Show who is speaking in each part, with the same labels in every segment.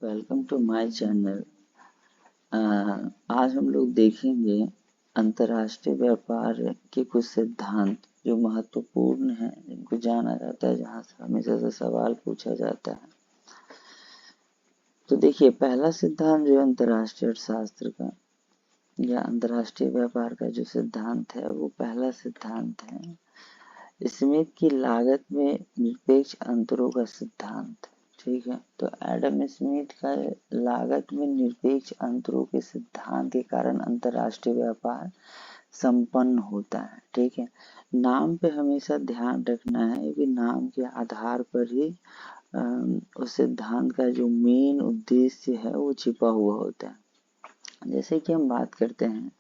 Speaker 1: Welcome to my channel. आज हम लोग देखेंगे अंतर्राष्ट्रीय व्यापार के कुछ सिद्धांत जो महत्वपूर्ण हैं, जिनको जाना जाता है, जहाँ से हमेशा से सवाल पूछा जाता है। तो देखिए, पहला सिद्धांत जो है अंतर्राष्ट्रीय अर्थशास्त्र का या अंतर्राष्ट्रीय व्यापार का जो सिद्धांत है, वो पहला सिद्धांत है स्मिथ की लागत में निरपेक्ष अंतरों का सिद्धांत। ठीक है, तो एडम स्मिथ का लागत में निरपेक्ष अंतरों के सिद्धांत के कारण अंतर्राष्ट्रीय व्यापार संपन्न होता है। ठीक है, नाम पे हमेशा ध्यान रखना है कि नाम के आधार पर ही उस सिद्धांत का जो मेन उद्देश्य है वो छिपा हुआ होता है। जैसे कि हम बात करते हैं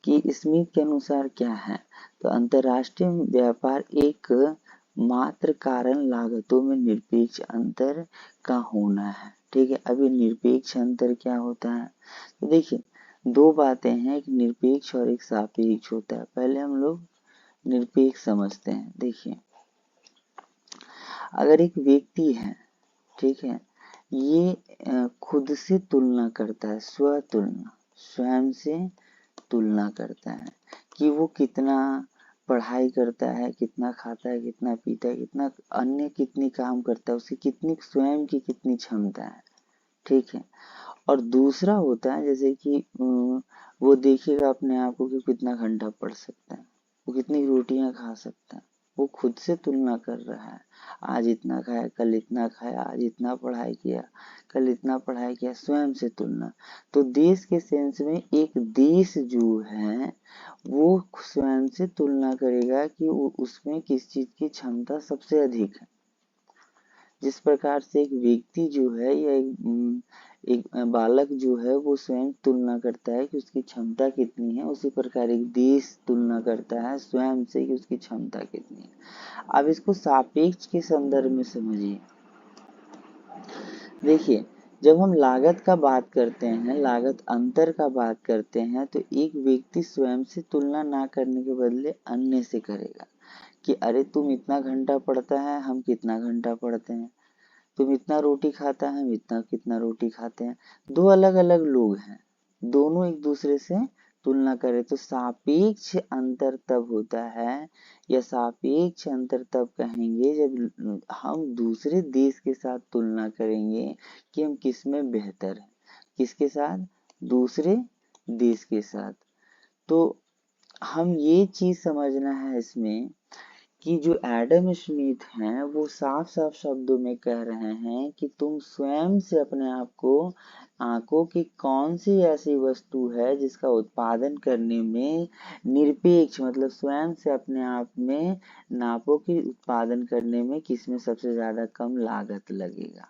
Speaker 1: कि स्मिथ के अनुसार क्या है, तो अंतर्राष्ट्रीय व्यापार एक मात्र कारण लागतों में निरपेक्ष अंतर का होना है। ठीक है, अभी निरपेक्ष अंतर क्या होता है, तो देखिए दो बातें हैं, एक निरपेक्ष और एक सापेक्ष होता है। पहले हम लोग निरपेक्ष समझते हैं। देखिए, अगर एक व्यक्ति है, ठीक है, ये खुद से तुलना करता है, स्व तुलना, स्वयं से तुलना करता है कि वो कितना पढ़ाई करता है, कितना खाता है, कितना पीता है, कितना अन्य कितनी काम करता है, उसकी कितनी स्वयं की कितनी क्षमता है। ठीक है, और दूसरा होता है जैसे कि वो देखेगा अपने आप को कि कितना घंटा पढ़ सकता है, वो कितनी रोटियां खा सकता है, वो खुद से तुलना कर रहा है। आज इतना खाया, कल इतना खाया, आज इतना पढ़ाई किया, कल इतना पढ़ाई किया, स्वयं से तुलना। तो देश के सेंस में एक देश जो है वो स्वयं से तुलना करेगा कि उसमें किस चीज की क्षमता सबसे अधिक है। जिस प्रकार से एक व्यक्ति जो है या एक बालक जो है वो स्वयं तुलना करता है कि उसकी क्षमता कितनी है, उसी प्रकार एक देश तुलना करता है स्वयं से कि उसकी क्षमता कितनी है। अब इसको सापेक्ष के संदर्भ में समझिए। देखिए, जब हम लागत का बात करते हैं, लागत अंतर का बात करते हैं, तो एक व्यक्ति स्वयं से तुलना ना करने के बदले अन्य से करेगा कि अरे तुम इतना घंटा पढ़ता है, हम कितना घंटा पढ़ते हैं, तुम इतना रोटी खाता है, हम इतना कितना रोटी खाते हैं। दो अलग अलग लोग हैं, दोनों एक दूसरे से तुलना करें तो सापेक्ष अंतर तब होता है, या सापेक्ष अंतर तब कहेंगे जब हम दूसरे देश के साथ तुलना करेंगे कि हम किस में बेहतर हैं। किसके साथ? दूसरे देश के साथ। तो हम ये चीज समझना है इसमें कि जो एडम स्मिथ हैं वो साफ साफ शब्दों में कह रहे हैं कि तुम स्वयं से अपने आप को आंको कि कौन सी ऐसी वस्तु है जिसका उत्पादन करने में निरपेक्ष, मतलब स्वयं से अपने आप में नापो कि उत्पादन करने में किसमें सबसे ज्यादा कम लागत लगेगा।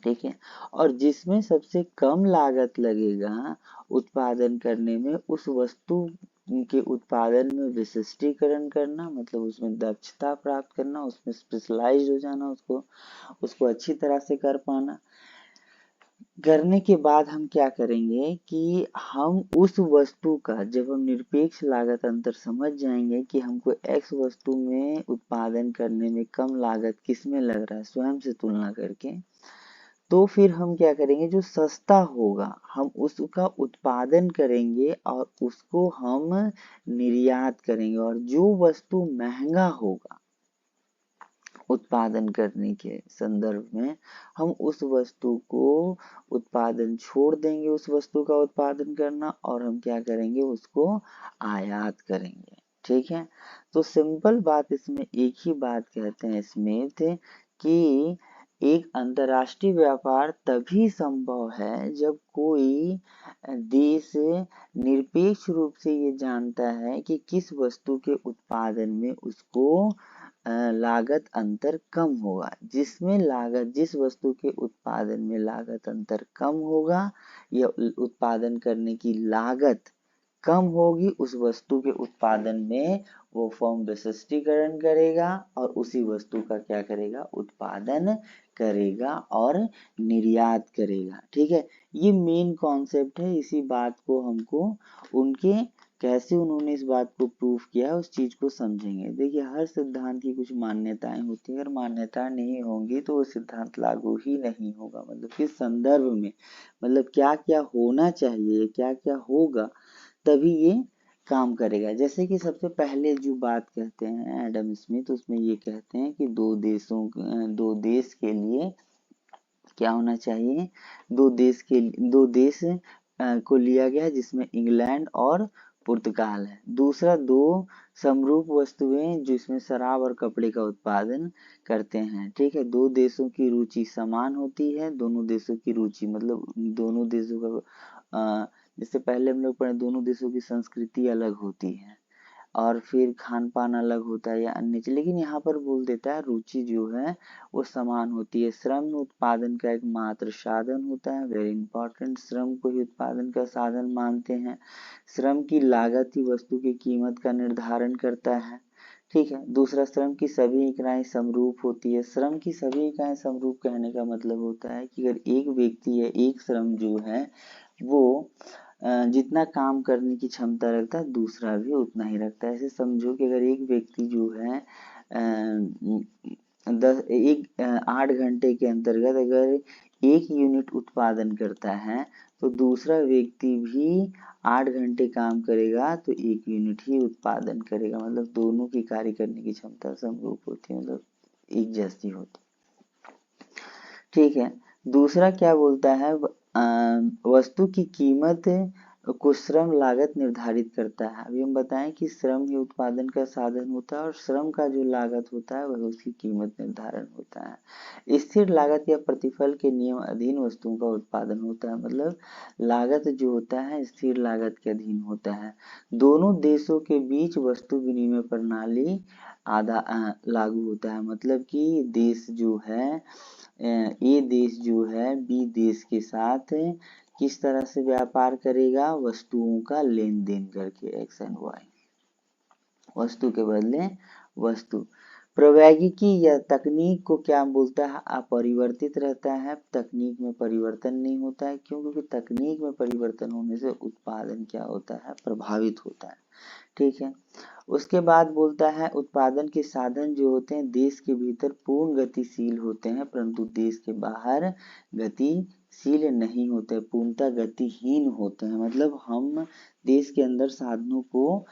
Speaker 1: ठीक है, और जिसमें सबसे कम लागत लगेगा उत्पादन करने में, उस वस्तु के उत्पादन में विशिष्टीकरण करना, मतलब उसमें दक्षता प्राप्त करना, उसमें स्पेशलाइज हो जाना, उसको अच्छी तरह से कर पाना। करने के बाद हम क्या करेंगे कि हम उस वस्तु का, जब हम निरपेक्ष लागत अंतर समझ जाएंगे कि हमको एक्स वस्तु में उत्पादन करने में कम लागत किसमें लग रहा है स्वयं से तुलना करके, तो फिर हम क्या करेंगे, जो सस्ता होगा हम उसका उत्पादन करेंगे और उसको हम निर्यात करेंगे, और जो वस्तु महंगा होगा उत्पादन करने के संदर्भ में, हम उस वस्तु को उत्पादन छोड़ देंगे, उस वस्तु का उत्पादन करना, और हम क्या करेंगे, उसको आयात करेंगे। ठीक है, तो सिंपल बात इसमें एक ही बात कहते हैं स्मिथ कि एक अंतर्राष्ट्रीय व्यापार तभी संभव है जब कोई देश निरपेक्ष रूप से ये जानता है कि किस वस्तु के उत्पादन में उसको लागत अंतर कम होगा। जिसमें लागत, जिस वस्तु के उत्पादन में लागत अंतर कम होगा या उत्पादन करने की लागत कम होगी, उस वस्तु के उत्पादन में वो फर्म विशिष्टीकरण करेगा और उसी वस्तु का क्या करेगा, उत्पादन करेगा और निर्यात करेगा। ठीक है, ये मेन कॉन्सेप्ट है। इसी बात को हमको उनके कैसे उन्होंने इस बात को प्रूफ किया उस चीज को समझेंगे। देखिए हर सिद्धांत की कुछ मान्यताएं होती हैं, अगर मान्यता नहीं होंगी तो वो सिद्धांत लागू ही नहीं होगा। मतलब किस संदर्भ में, मतलब क्या क्या होना चाहिए, क्या क्या होगा, तभी ये काम करेगा। जैसे कि सबसे पहले जो बात कहते हैं एडम स्मिथ, उसमें ये कहते हैं कि दो देश के लिए क्या होना चाहिए, दो देश को लिया गया जिसमें इंग्लैंड और पुर्तगाल है। दूसरा, दो समरूप वस्तुएं जिसमें शराब और कपड़े का उत्पादन करते हैं। ठीक है, दो देशों की रुचि समान होती है, दोनों देशों की रुचि मतलब दोनों देशों का जैसे पहले हम लोग पढ़े, दोनों देशों की संस्कृति अलग होती है और फिर खान पान अलग होता है या अन्य चीज, लेकिन यहाँ पर बोल देता है रुचि जो है वो समान होती है। श्रम उत्पादन का एक मात्र साधन होता है, वेरी इंपॉर्टेंट, श्रम को ही उत्पादन का साधन मानते हैं। श्रम की लागत ही वस्तु की कीमत का निर्धारण करता है। ठीक है, दूसरा, श्रम की सभी इकाइयां समरूप होती है। श्रम की सभी इकाइयां समरूप कहने का मतलब होता है कि अगर एक व्यक्ति है, एक श्रम जो है वो जितना काम करने की क्षमता रखता है दूसरा भी उतना ही रखता है। ऐसे समझो कि अगर एक व्यक्ति जो है 8 घंटे के अंतर्गत अगर 1 यूनिट उत्पादन करता है तो दूसरा व्यक्ति भी 8 घंटे काम करेगा तो 1 यूनिट ही उत्पादन करेगा। मतलब दोनों की कार्य करने की क्षमता समरूप होती है, मतलब एक जैसी होती है। ठीक है, दूसरा क्या बोलता है, वस्तु की कीमत को श्रम लागत निर्धारित करता है। अभी हम बताएं कि श्रम ही उत्पादन का साधन होता है और श्रम का जो लागत होता है वह उसकी कीमत निर्धारण होता है। स्थिर लागत या प्रतिफल के नियम अधीन वस्तुओं का उत्पादन होता है, मतलब लागत जो होता है स्थिर लागत के अधीन होता है। दोनों देशों के बीच वस्तु विनिमय प्रणाली लागू होता है, मतलब कि देश जो है ए देश जो है बी देश के साथ किस तरह से व्यापार करेगा, वस्तुओं का लेन देन करके, एक्स एंड वाई, वस्तु के बदले वस्तु। प्रौद्योगिकी या तकनीक को क्या बोलता है, अपरिवर्तित रहता है, तकनीक में परिवर्तन नहीं होता है। क्यों? क्योंकि तकनीक में परिवर्तन होने से उत्पादन क्या होता है, प्रभावित होता है। ठीक है, उसके बाद बोलता है उत्पादन के साधन जो होते हैं देश के भीतर पूर्ण गतिशील होते हैं परंतु देश के बाहर गतिशील नहीं होते, पूर्णतः गतिहीन होते हैं। मतलब हम देश के अंदर साधनों को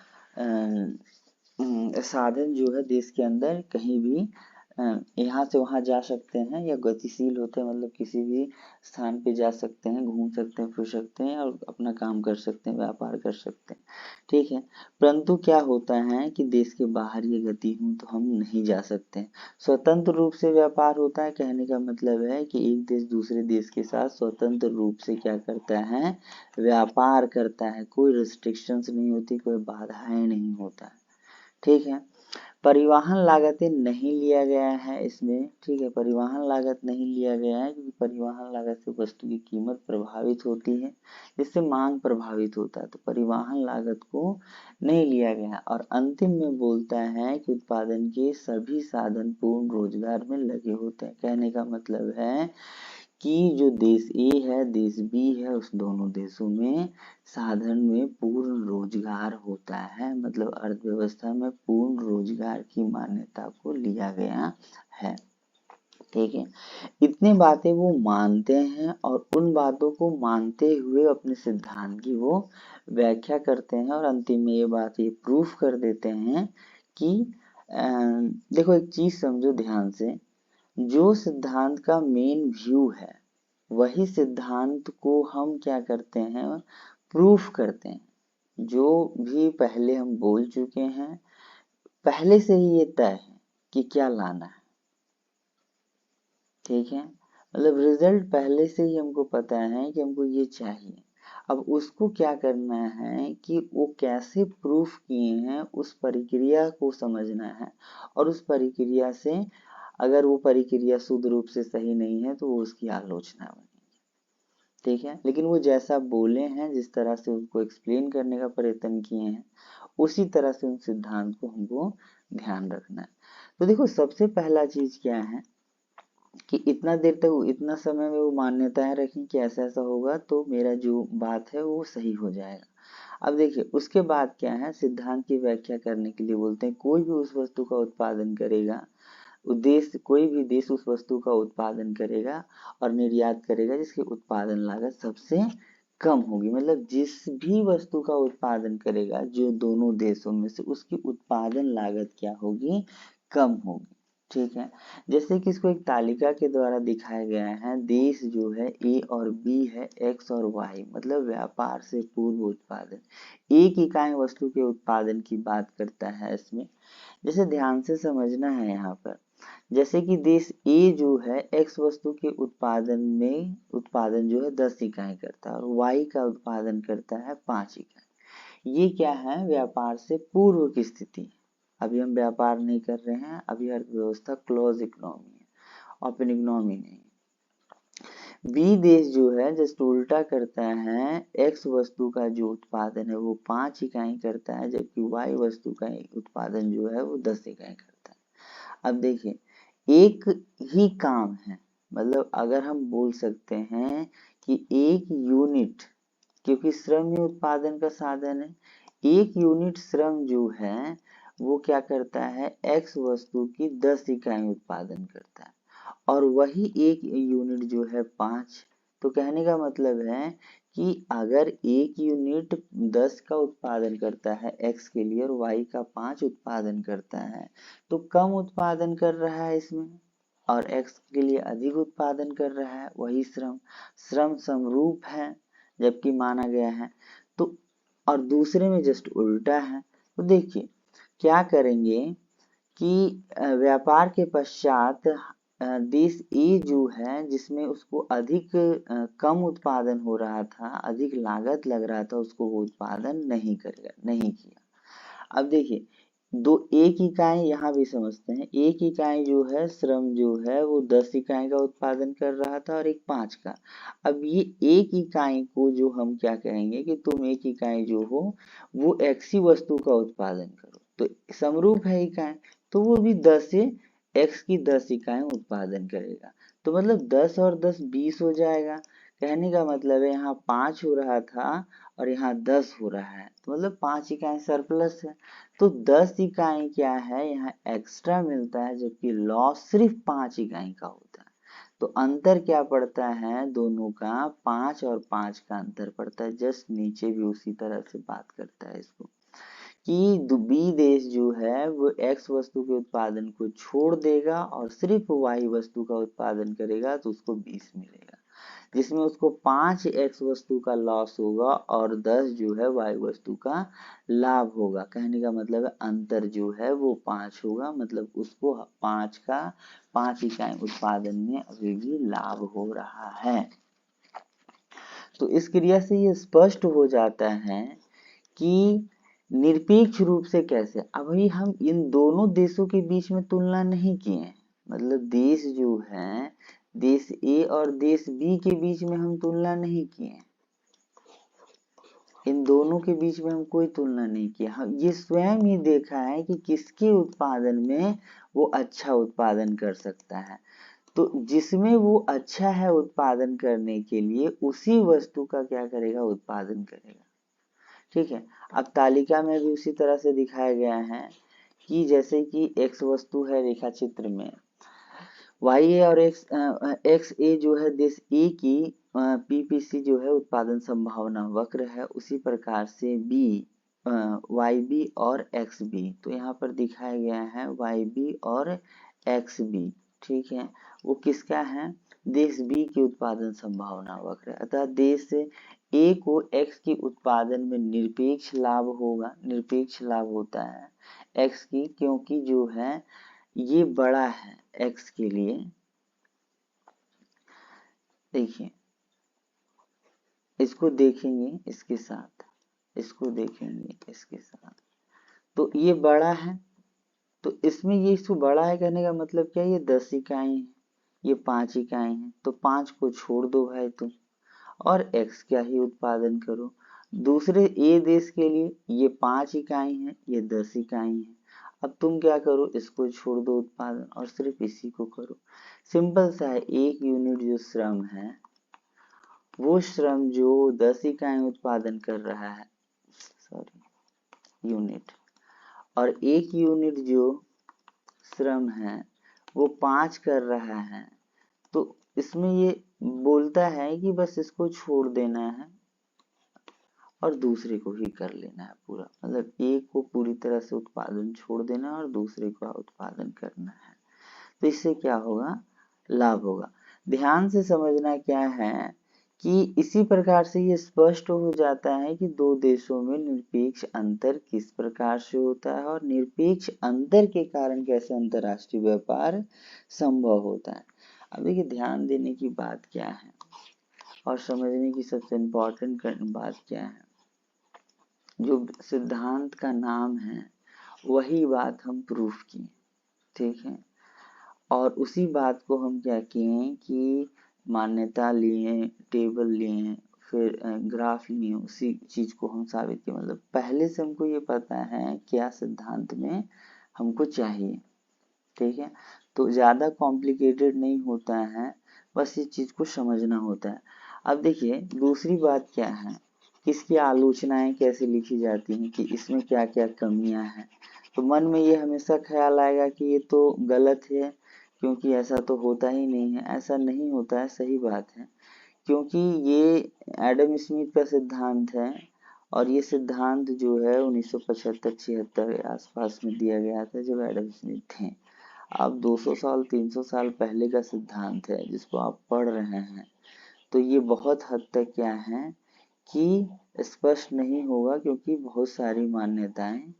Speaker 1: साधन जो है देश के अंदर कहीं भी यहाँ से वहाँ जा सकते हैं या गतिशील होते हैं, मतलब किसी भी स्थान पे जा सकते हैं, घूम सकते हैं, फिर सकते हैं और अपना काम कर सकते हैं, व्यापार कर सकते हैं। ठीक है, परंतु क्या होता है कि देश के बाहर ये गति हूँ तो हम नहीं जा सकते। स्वतंत्र रूप से व्यापार होता है, कहने का मतलब है कि एक देश दूसरे देश के साथ स्वतंत्र रूप से क्या करता है, व्यापार करता है, कोई रिस्ट्रिक्शंस नहीं होती, कोई बाधाएं नहीं होता है। ठीक है, परिवहन लागतें नहीं लिया गया है इसमें। ठीक है, परिवहन लागत नहीं लिया गया है क्योंकि परिवहन लागत से वस्तु की कीमत प्रभावित होती है, जिससे मांग प्रभावित होता है, तो परिवहन लागत को नहीं लिया गया। और अंतिम में बोलता है कि उत्पादन के सभी साधन पूर्ण रोजगार में लगे होते हैं। कहने का मतलब है कि जो देश ए है देश बी है उस दोनों देशों में साधन में पूर्ण रोजगार होता है, मतलब अर्थव्यवस्था में पूर्ण रोजगार की मान्यता को लिया गया है। ठीक है, इतनी बातें वो मानते हैं और उन बातों को मानते हुए अपने सिद्धांत की वो व्याख्या करते हैं और अंतिम में ये बात ये प्रूफ कर देते हैं कि देखो एक चीज समझो ध्यान से, जो सिद्धांत का मेन व्यू है वही सिद्धांत को हम क्या करते हैं, प्रूफ करते हैं। जो भी पहले हम बोल चुके हैं पहले से ही ये तय है कि क्या लाना है। ठीक है, मतलब रिजल्ट पहले से ही हमको पता है कि हमको ये चाहिए। अब उसको क्या करना है कि वो कैसे प्रूफ किए हैं उस प्रक्रिया को समझना है और उस प्रक्रिया से अगर वो प्रक्रिया शुद्ध रूप से सही नहीं है तो वो उसकी आलोचना बनेगी। ठीक है, लेकिन वो जैसा बोले हैं, जिस तरह से उसको एक्सप्लेन करने का प्रयत्न किए हैं उसी तरह से उन सिद्धांत को हमको ध्यान रखना है। तो देखो सबसे पहला चीज क्या है कि इतना देर तक इतना समय में वो मान्यताएं रखी कि ऐसा ऐसा होगा तो मेरा जो बात है वो सही हो जाएगा। अब देखिए उसके बाद क्या है, सिद्धांत की व्याख्या करने के लिए बोलते हैं कोई भी उस वस्तु का उत्पादन करेगा, उद्देश्य कोई भी देश उस वस्तु का उत्पादन करेगा और निर्यात करेगा जिसकी उत्पादन लागत सबसे कम होगी। मतलब जिस भी वस्तु का उत्पादन करेगा जो दोनों देशों में से, उसकी उत्पादन लागत क्या होगी, कम होगी। ठीक है, जैसे कि इसको एक तालिका के द्वारा दिखाया गया है। देश जो है ए और बी है, एक्स और वाई, मतलब व्यापार से पूर्व उत्पादन। एक इकाई वस्तु के उत्पादन की बात करता है इसमें। जैसे ध्यान से समझना है यहाँ पर, जैसे कि देश ए जो है एक्स वस्तु के उत्पादन जो है 10 इकाई करता है और वाई का उत्पादन करता है 5 इकाई। ये क्या है, व्यापार से पूर्व की स्थिति। अभी हम व्यापार नहीं कर रहे हैं, अभी अर्थव्यवस्था क्लोज इकोनॉमी है, ओपन इकोनॉमी नहीं। बी देश जो है जस्ट उल्टा करता है, एक्स वस्तु का जो उत्पादन है वो 5 इकाई करता है, जबकि वाई वस्तु का उत्पादन जो है वो 10 इकाई करता है। अब देखिए एक ही काम है, मतलब अगर हम बोल सकते हैं कि एक यूनिट, क्योंकि श्रम ही उत्पादन का साधन है, एक यूनिट श्रम जो है वो क्या करता है, एक्स वस्तु की 10 इकाई उत्पादन करता है और वही एक यूनिट जो है 5। तो कहने का मतलब है कि अगर एक यूनिट 10 का उत्पादन करता है एक्स के लिए और वाई का 5 उत्पादन करता है, तो कम उत्पादन कर रहा है इसमें और एक्स के लिए अधिक उत्पादन कर रहा है। वही श्रम समरूप है जबकि माना गया है। तो और दूसरे में जस्ट उल्टा है। तो देखिए क्या करेंगे कि व्यापार के पश्चात देश ए जो है जिसमें उसको अधिक कम उत्पादन हो रहा था, अधिक लागत लग रहा था, उसको वो उत्पादन नहीं करेगा, नहीं किया। अब देखिए दो एक इकाई यहाँ भी समझते हैं, एक इकाई जो है श्रम जो है वो 10 इकाई का उत्पादन कर रहा था और एक 5 का। अब ये एक इकाई को जो हम क्या कहेंगे कि तुम एक इकाई जो हो वो एक्स ही वस्तु का उत्पादन करो, तो समरूप है इकाई, तो वो भी 10 से एक्स की 10 इकाई उत्पादन करेगा। तो मतलब 10 और 10 20 हो जाएगा। कहने का मतलब है यहाँ 5 हो रहा था और यहाँ 10 हो रहा है, तो मतलब 5 इकाई सरप्लस है। तो 10 इकाई क्या है यहाँ एक्स्ट्रा मिलता है, जबकि लॉस सिर्फ 5 इकाई का होता है। तो अंतर क्या पड़ता है दोनों का, 5 और 5 का अंतर पड़ता है। जस्ट नीचे भी उसी तरह से बात करता है इसको कि बी देश जो है वो एक्स वस्तु के उत्पादन को छोड़ देगा और सिर्फ वाई वस्तु का उत्पादन करेगा, तो उसको 20 मिलेगा, जिसमें उसको 5 एक्स वस्तु का लॉस होगा और 10 जो है वाई वस्तु का लाभ होगा। कहने का मतलब है अंतर जो है वो 5 होगा, मतलब उसको 5 का 5 इकाई उत्पादन में अभी भी लाभ हो रहा है। तो इस क्रिया से ये स्पष्ट हो जाता है कि निरपेक्ष रूप से कैसे, अभी हम इन दोनों देशों के बीच में तुलना नहीं किए, मतलब देश जो है देश ए और देश बी के बीच में हम तुलना नहीं किए, इन दोनों के बीच में हम कोई तुलना नहीं किया। हम ये स्वयं ही देखा है कि किसके उत्पादन में वो अच्छा उत्पादन कर सकता है, तो जिसमें वो अच्छा है उत्पादन करने के लिए उसी वस्तु का क्या करेगा, उत्पादन करेगा। ठीक है, अब तालिका में भी उसी तरह से दिखाया गया है कि जैसे कि एक्स वस्तु है रेखा चित्र में, वाई ए और एक्स ए जो है देश ए की पीपीसी जो है उत्पादन संभावना वक्र है, उसी प्रकार से बी वाई बी और एक्स बी, तो यहाँ पर दिखाया गया है वाई बी और एक्स बी। ठीक है, वो किसका है, देश बी की उत्पादन संभावना वक्र है। अतः देश ए को एक्स की उत्पादन में निरपेक्ष लाभ होगा, निरपेक्ष लाभ होता है एक्स की, क्योंकि जो है ये बड़ा है एक्स के लिए। देखिए इसको देखेंगे इसके साथ, इसको देखेंगे इसके साथ, तो ये बड़ा है, तो इसमें ये इसको बड़ा है कहने का मतलब क्या है, ये 10 इकाई है, ये 5 इकाई है, तो 5 को छोड़ दो भाई तुम और एक्स का ही उत्पादन करो। दूसरे ए देश के लिए ये 5 इकाई है, ये 10 इकाई है, अब तुम क्या करो, इसको छोड़ दो उत्पादन और सिर्फ इसी को करो। सिंपल सा है, एक यूनिट जो श्रम है वो श्रम जो 10 इकाई उत्पादन कर रहा है यूनिट, और एक यूनिट जो श्रम है वो 5 कर रहा है, तो इसमें ये बोलता है कि बस इसको छोड़ देना है और दूसरे को ही कर लेना है पूरा, मतलब एक को पूरी तरह से उत्पादन छोड़ देना और दूसरे का उत्पादन करना है। तो इससे क्या होगा, लाभ होगा। ध्यान से समझना क्या है कि इसी प्रकार से ये स्पष्ट हो जाता है कि दो देशों में निरपेक्ष अंतर किस प्रकार से होता है और निरपेक्ष अंतर के कारण कैसे अंतरराष्ट्रीय व्यापार संभव होता है। अब देखिए ध्यान देने की बात क्या है और समझने की सबसे इम्पोर्टेंट बात क्या है, जो सिद्धांत का नाम है वही बात हम प्रूफ किए, ठीक है, और उसी बात को हम क्या किए कि मान्यता लिए, टेबल लिए, फिर ग्राफ लिए, उसी चीज को हम साबित किए। मतलब पहले से हमको ये पता है क्या सिद्धांत में हमको चाहिए, ठीक है, तो ज्यादा कॉम्प्लिकेटेड नहीं होता है, बस इस चीज को समझना होता है। अब देखिए दूसरी बात क्या है, किसकी आलोचनाएं कैसे लिखी जाती हैं कि इसमें क्या क्या कमियां हैं, तो मन में ये हमेशा ख्याल आएगा कि ये तो गलत है क्योंकि ऐसा तो होता ही नहीं है। ऐसा नहीं होता है, सही बात है, क्योंकि ये एडम स्मिथ का सिद्धांत है और ये सिद्धांत जो है 1975-76 के आसपास में दिया गया था जब एडम स्मिथ थे। अब 200 साल 300 साल पहले का सिद्धांत है जिसको आप पढ़ रहे हैं, तो ये बहुत हद तक क्या है कि स्पष्ट नहीं होगा क्योंकि बहुत सारी मान्यताएं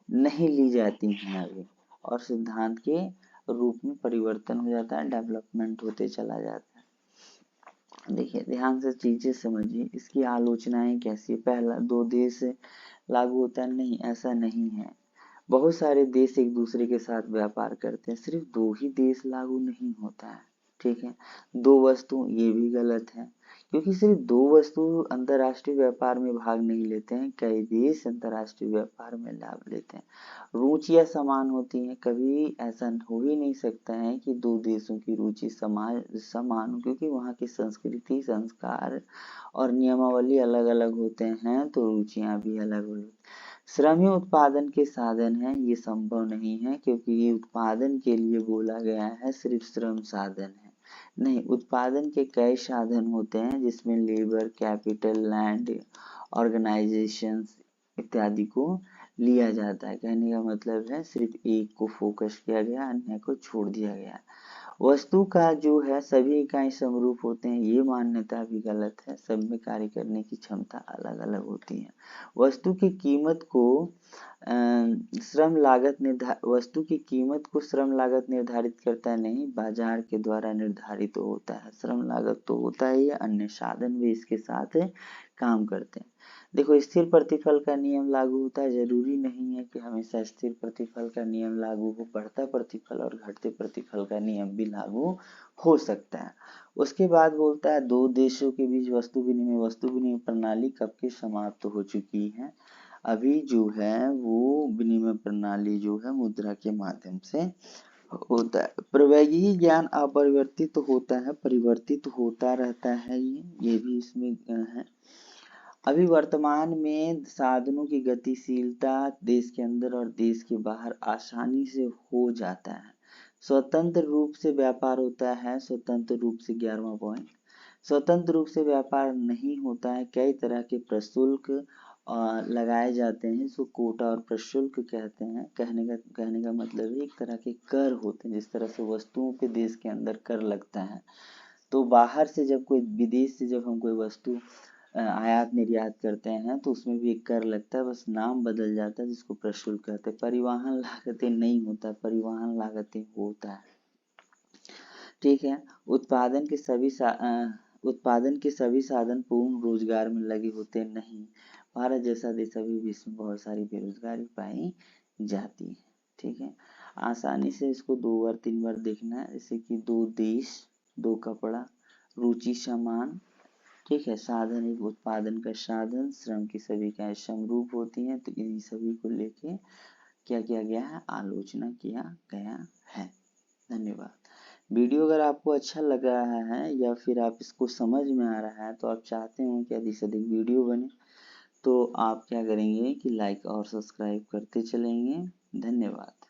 Speaker 1: नहीं ली जाती हैं अभी, और सिद्धांत के रूप में परिवर्तन हो जाता है, डेवलपमेंट होते चला जाता है। देखिए ध्यान से चीजें समझिए, इसकी आलोचनाएं कैसी, पहला दो देश लागू होता है, नहीं ऐसा नहीं है, बहुत सारे देश एक दूसरे के साथ व्यापार करते हैं, सिर्फ दो ही देश लागू नहीं होता है, ठीक है। दो वस्तु, ये भी गलत है, क्योंकि सिर्फ दो वस्तु अंतर्राष्ट्रीय व्यापार में भाग नहीं लेते हैं, कई देश अंतर्राष्ट्रीय व्यापार में लाभ लेते हैं। रुचियां समान होती हैं, कभी ऐसा हो ही नहीं सकता है कि दो देशों की रुचि समान हो, क्योंकि वहाँ की संस्कृति, संस्कार और नियमावली अलग अलग होते हैं, तो रुचियां भी अलग होती हैं। श्रम ही उत्पादन के साधन है, ये संभव नहीं है, क्योंकि ये उत्पादन के लिए बोला गया है, सिर्फ श्रम साधन है नहीं, उत्पादन के कई साधन होते हैं जिसमें लेबर, कैपिटल, लैंड, ऑर्गेनाइजेशंस इत्यादि को लिया जाता है। कहने का मतलब है सिर्फ एक को फोकस किया गया, अन्य को छोड़ दिया गया। वस्तु का जो है सभी इकाई समरूप होते हैं, ये मान्यता भी गलत है, सब में कार्य करने की क्षमता अलग अलग होती है। वस्तु की कीमत को वस्तु की कीमत को श्रम लागत निर्धारित करता नहीं, बाजार के द्वारा निर्धारित तो होता है। श्रम लागत तो होता ही है, अन्य साधन भी इसके साथ काम करते हैं। देखो स्थिर प्रतिफल का नियम लागू होता है, जरूरी नहीं है कि हमेशा स्थिर प्रतिफल का नियम लागू हो, बढ़ता प्रतिफल और घटते प्रतिफल का नियम भी लागू हो सकता है। उसके बाद बोलता है दो देशों के बीच वस्तु विनिमय प्रणाली कब की समाप्त हो चुकी है, अभी जो है वो विनिमय प्रणाली जो है मुद्रा के माध्यम से होता है। प्रवैगिकी ज्ञान अपरिवर्तित होता है, परिवर्तित होता रहता है, ये भी इसमें है। अभी वर्तमान में साधनों की गतिशीलता देश के अंदर और देश के बाहर आसानी से हो जाता है। स्वतंत्र रूप से व्यापार होता है, स्वतंत्र रूप से 11वां पॉइंट, स्वतंत्र रूप से व्यापार नहीं होता है, कई तरह के प्रशुल्क लगाए जाते हैं, इसको कोटा और प्रशुल्क कहते हैं। कहने का मतलब एक तरह के कर होते हैं, जिस तरह से वस्तुओं पे देश के अंदर कर लगता है, तो बाहर से जब कोई विदेश से जब हम कोई वस्तु आयात निर्यात करते हैं तो उसमें भी एक कर लगता है, बस नाम बदल जाता है जिसको प्रशुल्क कहते हैं। परिवहन लागतें नहीं होता, परिवहन लागतें होता है, ठीक है। उत्पादन के सभी साधन पूर्ण रोजगार में लगे होते नहीं, भारत जैसा देश अभी विश्व में बहुत सारी बेरोजगारी पाई जाती है, ठीक है। आसानी से इसको 2 बार 3 बार देखना है, जैसे कि दो देश, दो कपड़ा, रुचि समान, ठीक है। साधन एक उत्पादन का साधन, श्रम की सभी इकाइयां समरूप होती हैं, तो इन्हीं सभी को लेके क्या किया गया है, आलोचना किया गया है। धन्यवाद। वीडियो अगर आपको अच्छा लग रहा है या फिर आप इसको समझ में आ रहा है तो आप चाहते हो कि अधिक से अधिक वीडियो बने, तो आप क्या करेंगे कि लाइक और सब्सक्राइब करते चलेंगे। धन्यवाद।